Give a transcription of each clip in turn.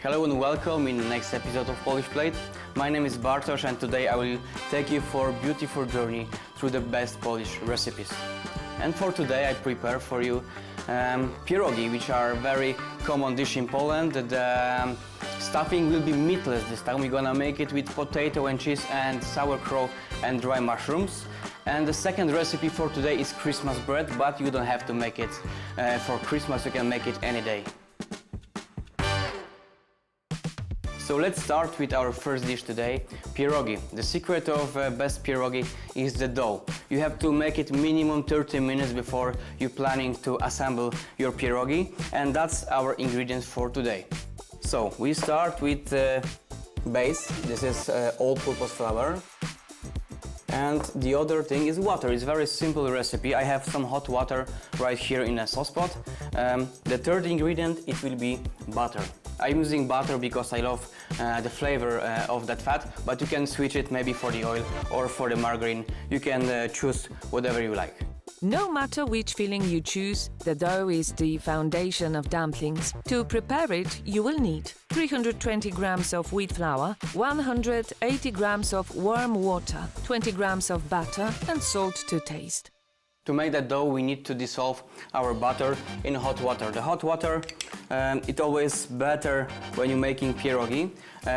Hello and welcome in the next episode of Polish Plate. My name is Bartosz and today I will take you for a beautiful journey through the best Polish recipes. And for today I prepare for you pierogi, which are a very common dish in Poland. The stuffing will be meatless this time. We're gonna make it with potato and cheese and sauerkraut and dry mushrooms. And the second recipe for today is Christmas bread, but you don't have to make it for Christmas, you can make it any day. So let's start with our first dish today, pierogi. The secret of best pierogi is the dough. You have to make it minimum 30 minutes before you're planning to assemble your pierogi, and that's our ingredients for today. So we start with base. This is all-purpose flour. And the other thing is water. It's a very simple recipe. I have some hot water right here in a sauce pot. The third ingredient, it will be butter. I'm using butter because I love the flavor of that fat, but you can switch it maybe for the oil or for the margarine. You can choose whatever you like. No matter which filling you choose, the dough is the foundation of dumplings. To prepare it, you will need 320 grams of wheat flour, 180 grams of warm water, 20 grams of butter and salt to taste. To make that dough, we need to dissolve our butter in hot water. The hot water, it's always better when you're making pierogi,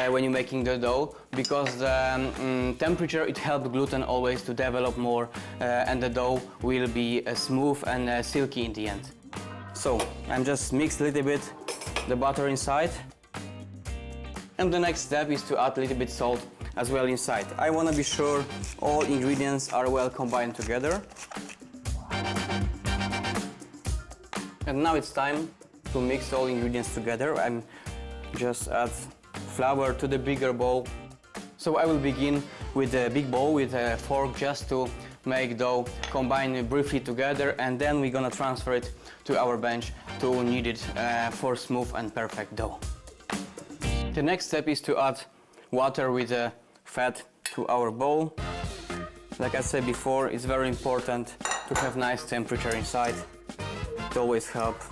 when you're making the dough, because the temperature, it helps gluten always to develop more, and the dough will be smooth and silky in the end. So I'm just mix a little bit the butter inside. And the next step is to add a little bit salt as well inside. I want to be sure all ingredients are well combined together. And now it's time to mix all ingredients together. I'm just add flour to the bigger bowl. So I will begin with a big bowl with a fork just to make dough combine briefly together, and then we're gonna transfer it to our bench to knead it for smooth and perfect dough. The next step is to add water with fat to our bowl. Like I said before, it's very important to have nice temperature inside. It always helps.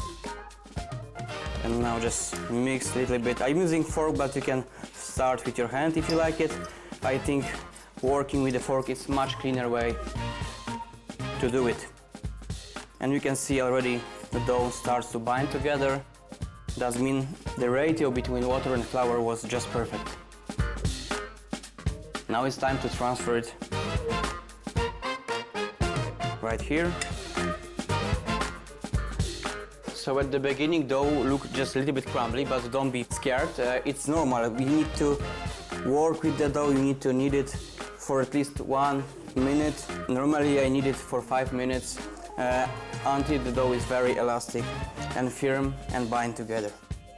And now just mix a little bit. I'm using fork, but you can start with your hand if you like it. I think working with the fork is much cleaner way to do it. And you can see already the dough starts to bind together. That means the ratio between water and flour was just perfect. Now it's time to transfer it right here. So at the beginning, dough look just a little bit crumbly, but don't be scared. It's normal. We need to work with the dough. You need to knead it for at least 1 minute. Normally, I knead it for 5 minutes until the dough is very elastic and firm and bind together.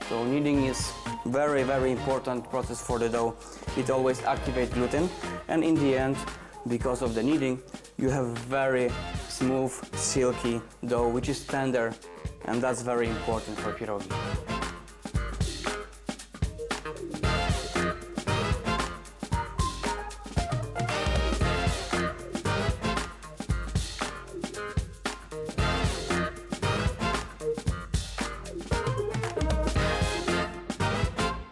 So kneading is very, very important process for the dough. It always activates gluten, and in the end, because of the kneading, you have very smooth, silky dough, which is tender. And that's very important for pierogi.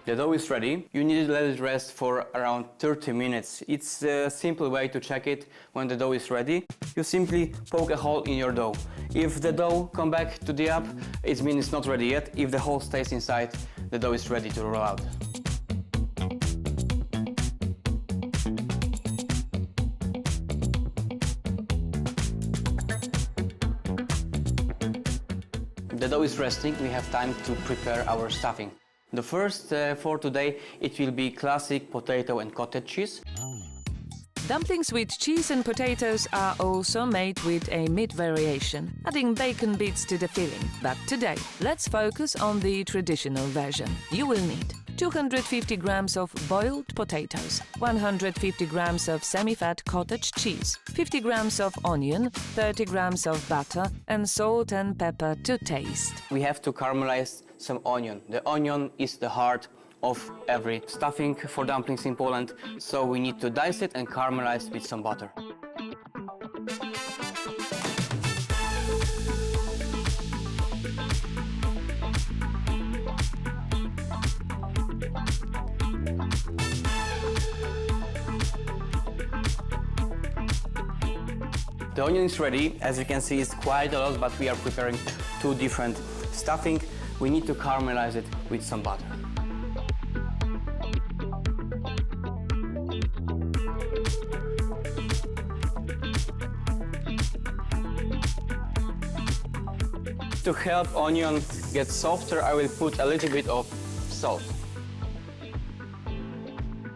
The dough is ready. You need to let it rest for around 30 minutes. It's a simple way to check it when the dough is ready. You simply poke a hole in your dough. If the dough comes back to the up, it means it's not ready yet. If the hole stays inside, the dough is ready to roll out. The dough is resting. We have time to prepare our stuffing. The first for today, it will be classic potato and cottage cheese. Dumplings with cheese and potatoes are also made with a meat variation, adding bacon bits to the filling. But today, let's focus on the traditional version. You will need 250 grams of boiled potatoes, 150 grams of semi-fat cottage cheese, 50 grams of onion, 30 grams of butter, and salt and pepper to taste. We have to caramelize some onion. The onion is the heart of every stuffing for dumplings in Poland, so we need to dice it and caramelize with some butter. The onion is ready. As you can see, it's quite a lot, but we are preparing two different stuffing. We need to caramelize it with some butter. To help onion get softer, I will put a little bit of salt.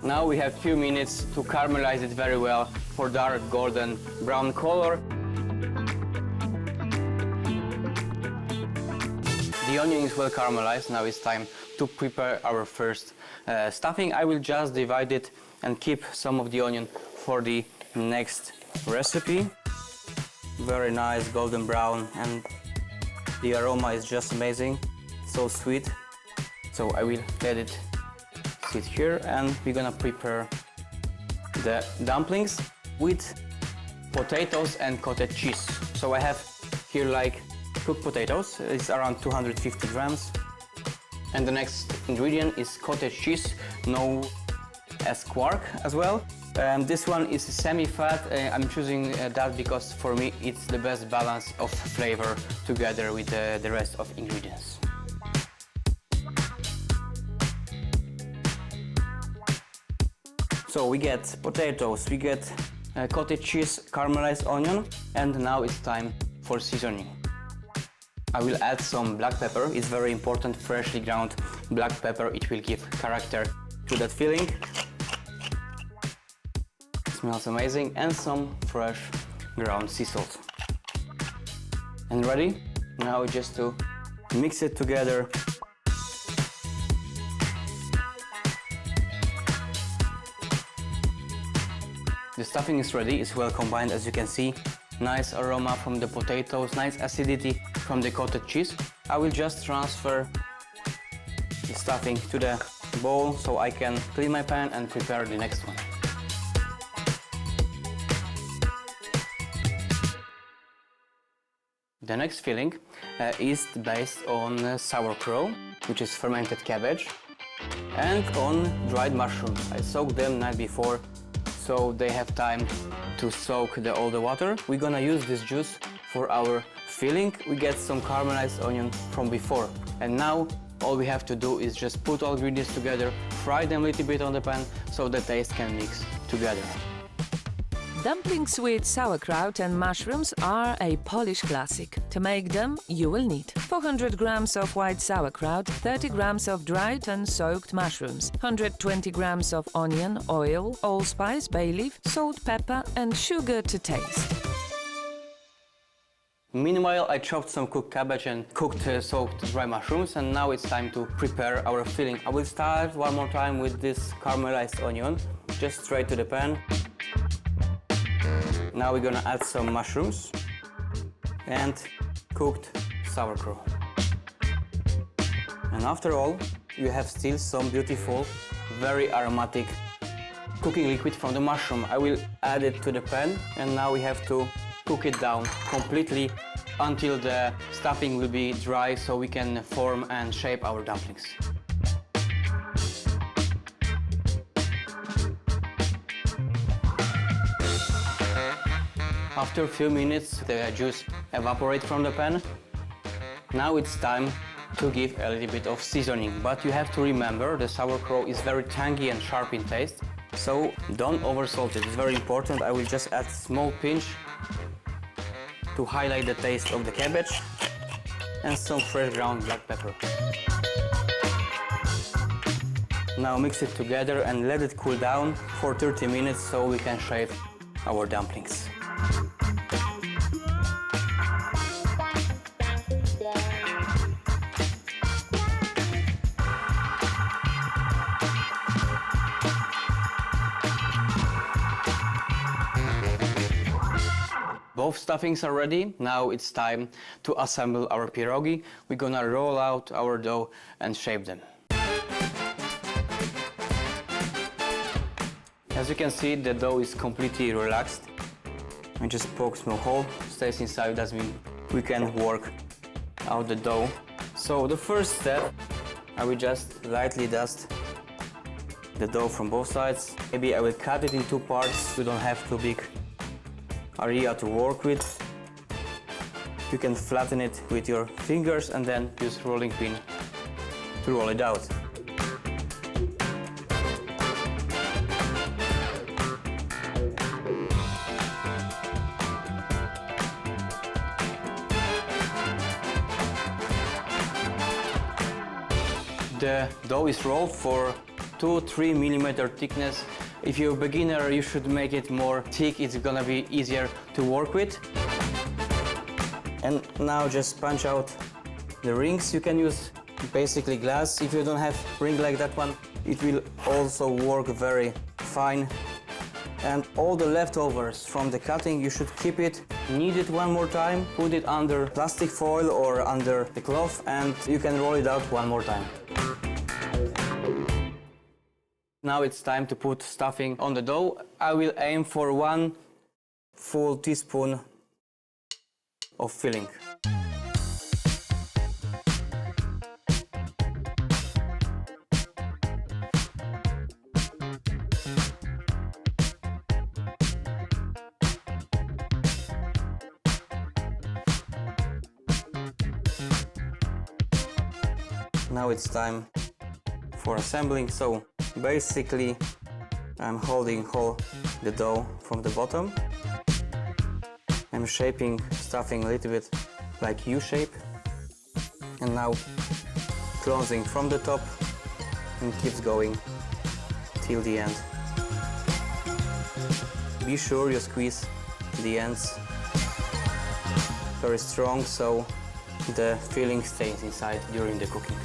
Now we have few minutes to caramelize it very well for dark golden brown color. The onion is well caramelized. Now it's time to prepare our first stuffing. I will just divide it and keep some of the onion for the next recipe. Very nice golden brown, and the aroma is just amazing, so sweet. So I will let it sit here, and we're gonna prepare the dumplings with potatoes and cottage cheese. So I have here like cooked potatoes, it's around 250 grams. And the next ingredient is cottage cheese, known as quark as well. This one is semi-fat. I'm choosing that because for me it's the best balance of flavor together with the rest of ingredients. So we get potatoes, we get cottage cheese, caramelized onion, and now it's time for seasoning. I will add some black pepper. It's very important, freshly ground black pepper. It will give character to that filling. Smells amazing. And some fresh ground sea salt. And ready? Now just to mix it together. The stuffing is ready, it's well combined, as you can see. Nice aroma from the potatoes, nice acidity from the cottage cheese. I will just transfer the stuffing to the bowl so I can clean my pan and prepare the next one. The next filling is based on sauerkraut, which is fermented cabbage, and on dried mushrooms. I soaked them night before, so they have time to soak all the water. We're gonna use this juice for our filling. We get some caramelized onion from before, and now all we have to do is just put all ingredients together, fry them a little bit on the pan so the taste can mix together. Dumplings with sauerkraut and mushrooms are a Polish classic. To make them, you will need 400 grams of white sauerkraut, 30 grams of dried and soaked mushrooms, 120 grams of onion, oil, allspice, bay leaf, salt, pepper and sugar to taste. Meanwhile, I chopped some cooked cabbage and cooked soaked dry mushrooms, and now it's time to prepare our filling. I will start one more time with this caramelized onion, just straight to the pan. Now we're gonna add some mushrooms and cooked sauerkraut. And after all, you have still some beautiful, very aromatic cooking liquid from the mushroom. I will add it to the pan, and now we have to cook it down completely until the stuffing will be dry so we can form and shape our dumplings. After a few minutes, the juice evaporates from the pan. Now it's time to give a little bit of seasoning, but you have to remember the sauerkraut is very tangy and sharp in taste, so don't oversalt it. It's very important. I will just add a small pinch to highlight the taste of the cabbage and some fresh ground black pepper. Now mix it together and let it cool down for 30 minutes so we can shape our dumplings. Both stuffings are ready. Now it's time to assemble our pierogi. We're gonna roll out our dough and shape them. As you can see, the dough is completely relaxed. I just poke small hole, stays inside, that means we can work out the dough. So the first step, I will just lightly dust the dough from both sides. Maybe I will cut it in two parts. We don't have too big area to work with. You can flatten it with your fingers and then use rolling pin to roll it out. The dough is rolled for 2-3 millimeter thickness. If you're a beginner, you should make it more thick. It's gonna be easier to work with. And now just punch out the rings. You can use basically glass. If you don't have ring like that one, it will also work very fine. And all the leftovers from the cutting, you should keep it, knead it one more time, put it under plastic foil or under the cloth, and you can roll it out one more time. Now it's time to put stuffing on the dough. I will aim for 1 full teaspoon of filling. Now it's time for assembling. So basically I'm holding the dough from the bottom. I'm shaping stuffing a little bit like U shape, and now closing from the top and keeps going till the end. Be sure you squeeze the ends very strong so the filling stays inside during the cooking.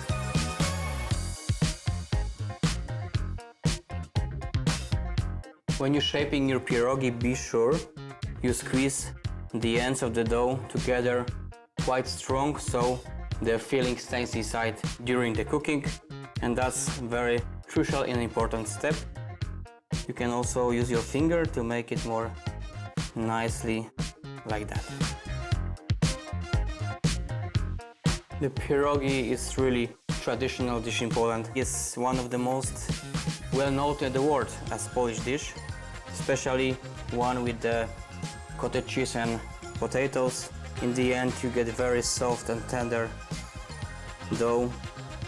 When you're shaping your pierogi, be sure you squeeze the ends of the dough together quite strong so the filling stays inside during the cooking, and that's very crucial and important step. You can also use your finger to make it more nicely like that. The pierogi is really traditional dish in Poland. It's one of the most well-known in the world as Polish dish, especially one with the cottage cheese and potatoes. In the end, you get very soft and tender dough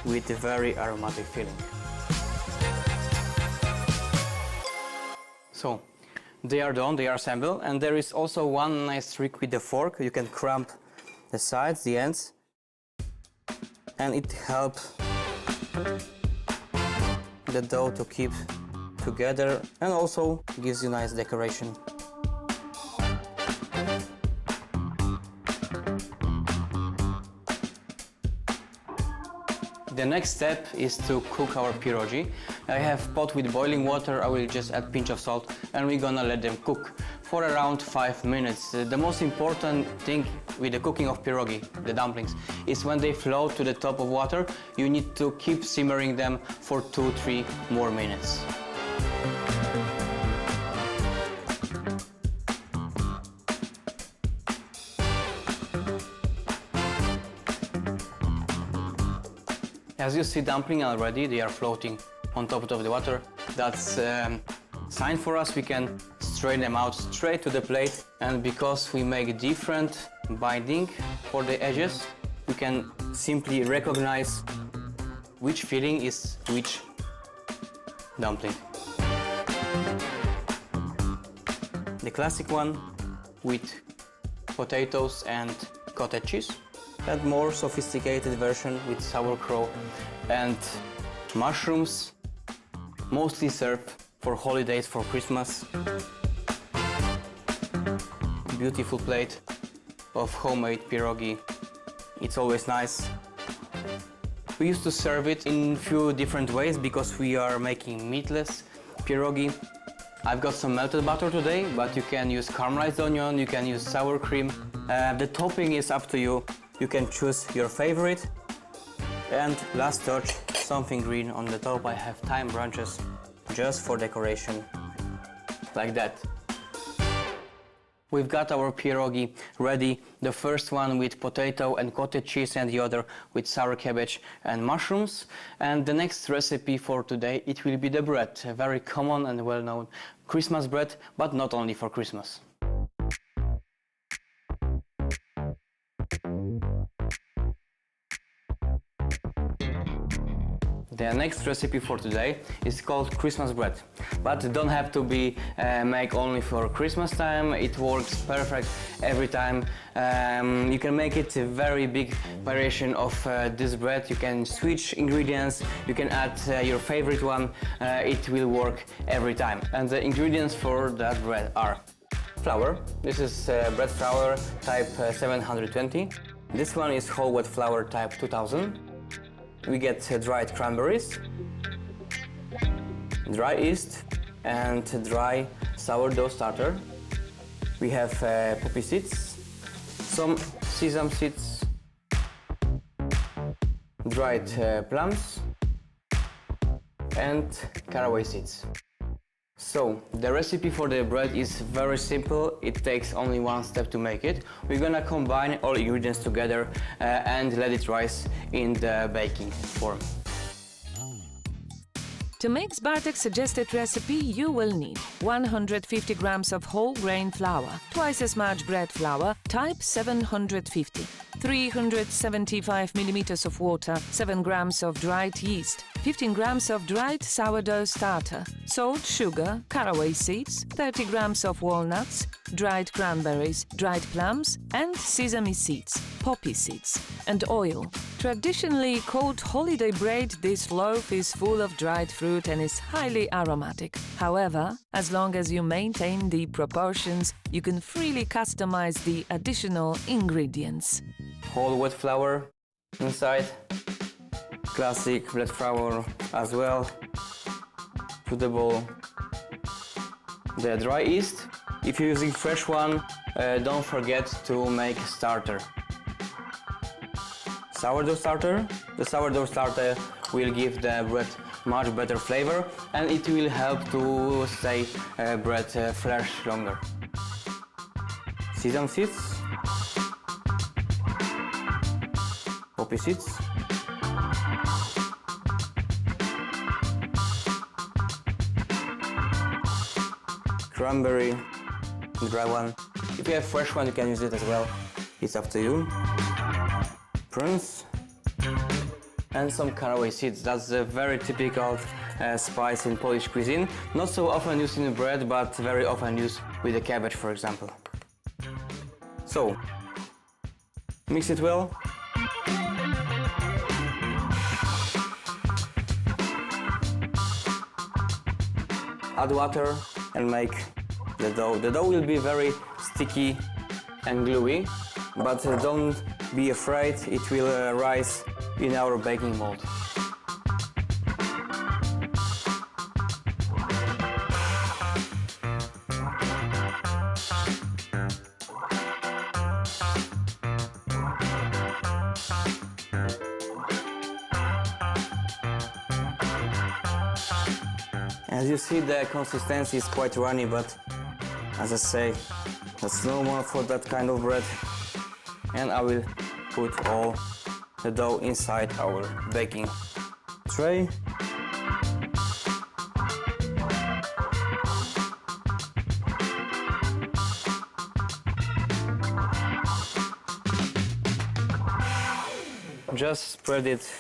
with a very aromatic filling. So they are done, they are assembled, and there is also one nice trick with the fork. You can cramp the sides, the ends, and it helps the dough to keep together and also gives you nice decoration. The next step is to cook our pierogi. I have pot with boiling water. I will just add a pinch of salt and we're gonna let them cook for around 5 minutes. The most important thing with the cooking of pierogi, the dumplings, is when they float to the top of water, you need to keep simmering them for 2-3 more minutes. As you see dumpling already, they are floating on top of the water. That's a sign for us. We can strain them out straight to the plate, and because we make different binding for the edges, you can simply recognize which filling is which dumpling. The classic one with potatoes and cottage cheese. That more sophisticated version with sauerkraut and mushrooms, mostly served for holidays, for Christmas. Beautiful plate of homemade pierogi. It's always nice. We used to serve it in a few different ways because we are making meatless pierogi. I've got some melted butter today, but you can use caramelized onion, you can use sour cream. The topping is up to you. You can choose your favorite. And last touch, something green on the top. I have thyme branches just for decoration, like that. We've got our pierogi ready. The first one with potato and cottage cheese and the other with sour cabbage and mushrooms. And the next recipe for today, it will be the bread, a very common and well-known Christmas bread, but not only for Christmas. The next recipe for today is called Christmas bread, but it don't have to be made only for Christmas time. It works perfect every time. You can make it a very big variation of this bread. You can switch ingredients, you can add your favorite one. It will work every time. And the ingredients for that bread are flour. This is bread flour type 720. This one is whole wheat flour type 2000. We get dried cranberries, dry yeast, and dry sourdough starter. We have poppy seeds, some sesame seeds, dried plums, and caraway seeds. So, the recipe for the bread is very simple. It takes only one step to make it. We're gonna combine all ingredients together and let it rise in the baking form. To mix Bartek's suggested recipe, you will need 150 grams of whole grain flour, twice as much bread flour, type 750, 375 milliliters of water, 7 grams of dried yeast, 15 grams of dried sourdough starter, salt, sugar, caraway seeds, 30 grams of walnuts, dried cranberries, dried plums, and sesame seeds, poppy seeds, and oil. Traditionally called holiday bread, this loaf is full of dried fruit and is highly aromatic. However, as long as you maintain the proportions, you can freely customize the additional ingredients. Whole wheat flour inside, classic bread flour as well, to the bowl. The dry yeast, if you're using fresh one, don't forget to make starter. Sourdough starter. The sourdough starter will give the bread much better flavor and it will help to stay bread fresh longer. Sesame seeds, poppy seeds, cranberry, dry one. If you have fresh one, you can use it as well. It's up to you. Prunes and some caraway seeds. That's a very typical spice in Polish cuisine. Not so often used in bread, but very often used with the cabbage, for example. So, mix it well. Add water and make the dough. The dough will be very sticky and gluey, but don't be afraid, it will rise in our baking mold. As you see, the consistency is quite runny, but as I say, that's normal for that kind of bread. And I will put all the dough inside our baking tray. Just spread it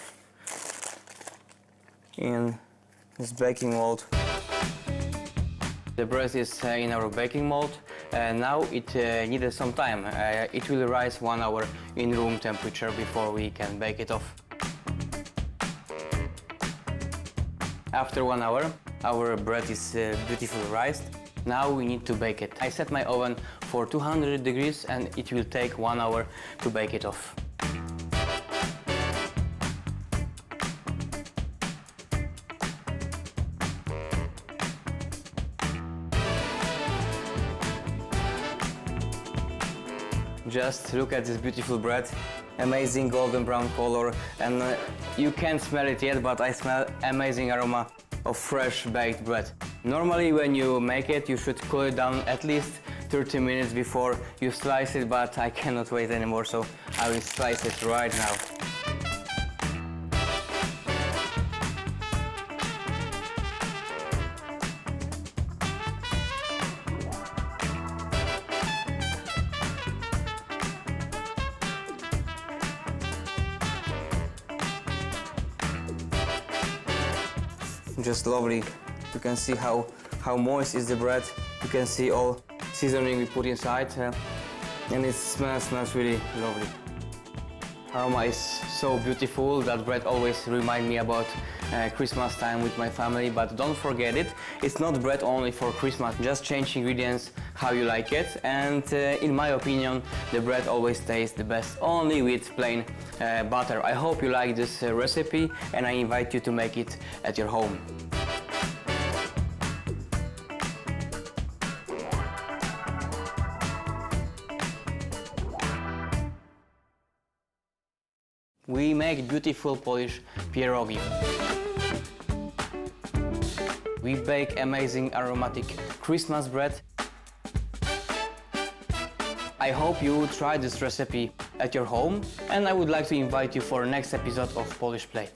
in this baking mold. The bread is in our baking mold. Now it needed some time. It will rise 1 hour in room temperature before we can bake it off. After 1 hour, our bread is beautifully rised. Now we need to bake it. I set my oven for 200 degrees and it will take 1 hour to bake it off. Just look at this beautiful bread, amazing golden brown color, and you can't smell it yet, but I smell amazing aroma of fresh baked bread. Normally when you make it, you should cool it down at least 30 minutes before you slice it, but I cannot wait anymore, so I will slice it right now. just lovely. You can see how moist is the bread. You can see all seasoning we put inside, and it smells really lovely. Aroma is so beautiful. That bread always reminds me about Christmas time with my family, but don't forget it. It's not bread only for Christmas. Just change ingredients how you like it, and in my opinion, the bread always tastes the best only with plain butter. I hope you like this recipe, and I invite you to make it at your home. We make beautiful Polish pierogi. We bake amazing aromatic Christmas bread. I hope you try this recipe at your home, and I would like to invite you for next episode of Polish Plate.